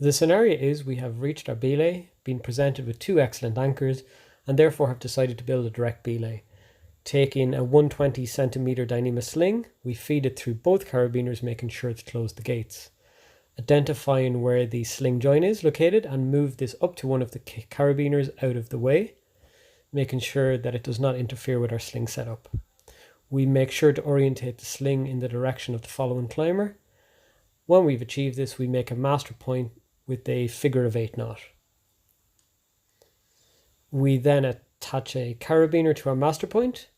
The scenario is we have reached our belay, been presented with two excellent anchors, and therefore have decided to build a direct belay. Taking a 120 centimeter Dyneema sling, we feed it through both carabiners, making sure to close the gates. Identifying where the sling join is located and move this up to one of the carabiners out of the way, making sure that it does not interfere with our sling setup. We make sure to orientate the sling in the direction of the following climber. When we've achieved this, we make a master point with a figure of 8 knot. We then attach a carabiner to our master point,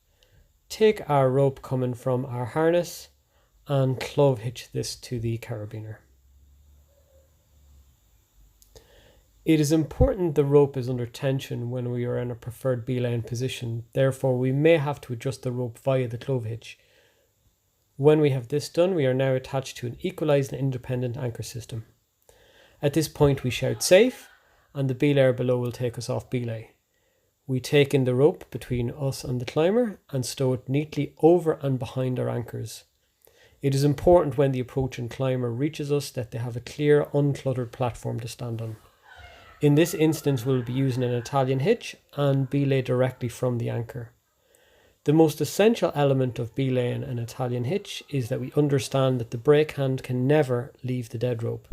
take our rope coming from our harness and clove hitch this to the carabiner. It is important the rope is under tension when we are in a preferred belaying position, therefore we may have to adjust the rope via the clove hitch. When we have this done, we are now attached to an equalised and independent anchor system. At this point we shout safe and the belayer below will take us off belay. We take in the rope between us and the climber and stow it neatly over and behind our anchors. It is important when the approaching climber reaches us that they have a clear, uncluttered platform to stand on. In this instance, we'll be using an Italian hitch and belay directly from the anchor. The most essential element of belaying an Italian hitch is that we understand that the brake hand can never leave the dead rope.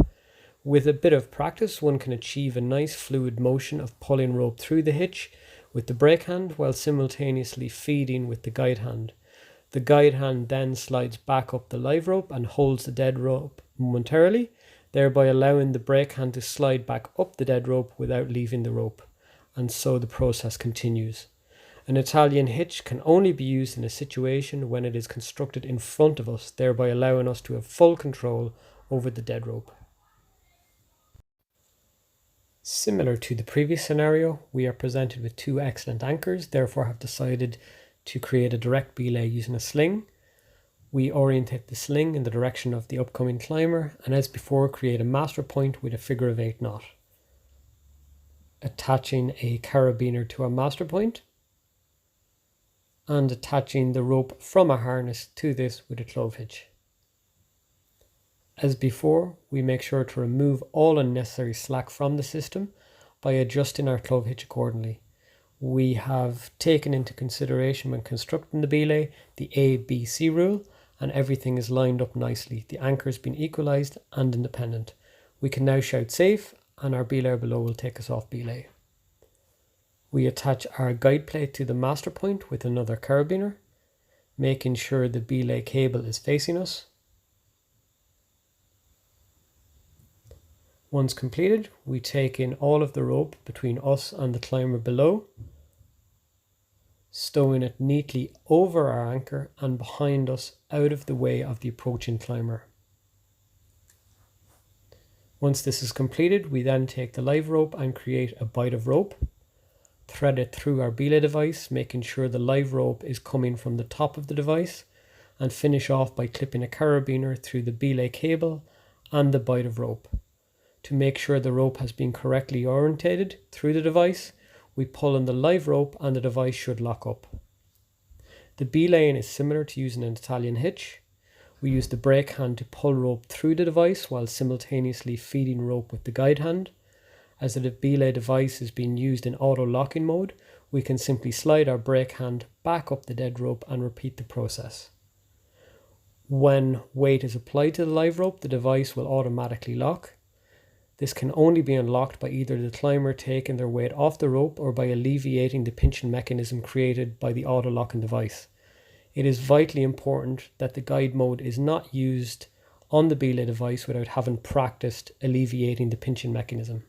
With a bit of practice, one can achieve a nice fluid motion of pulling rope through the hitch with the brake hand while simultaneously feeding with the guide hand. The guide hand then slides back up the live rope and holds the dead rope momentarily, thereby allowing the brake hand to slide back up the dead rope without leaving the rope, and so the process continues. An Italian hitch can only be used in a situation when it is constructed in front of us, thereby allowing us to have full control over the dead rope. Similar to the previous scenario, we are presented with two excellent anchors, therefore have decided to create a direct belay using a sling. We orientate the sling in the direction of the upcoming climber and as before create a master point with a figure of 8 knot. Attaching a carabiner to our master point and attaching the rope from our harness to this with a clove hitch. As before, we make sure to remove all unnecessary slack from the system by adjusting our clove hitch accordingly. We have taken into consideration when constructing the belay the ABC rule, and everything is lined up nicely. The anchor has been equalised and independent. We can now shout safe and our belayer below will take us off belay. We attach our guide plate to the master point with another carabiner, making sure the belay cable is facing us. Once completed, we take in all of the rope between us and the climber below, stowing it neatly over our anchor and behind us out of the way of the approaching climber. Once this is completed, we then take the live rope and create a bight of rope, thread it through our belay device, making sure the live rope is coming from the top of the device, and finish off by clipping a carabiner through the belay cable and the bight of rope. To make sure the rope has been correctly orientated through the device, we pull on the live rope and the device should lock up. The belaying is similar to using an Italian hitch. We use the brake hand to pull rope through the device while simultaneously feeding rope with the guide hand. As the belay device is being used in auto locking mode, we can simply slide our brake hand back up the dead rope and repeat the process. When weight is applied to the live rope, the device will automatically lock. This can only be unlocked by either the climber taking their weight off the rope or by alleviating the pinching mechanism created by the auto-locking device. It is vitally important that the guide mode is not used on the belay device without having practiced alleviating the pinching mechanism.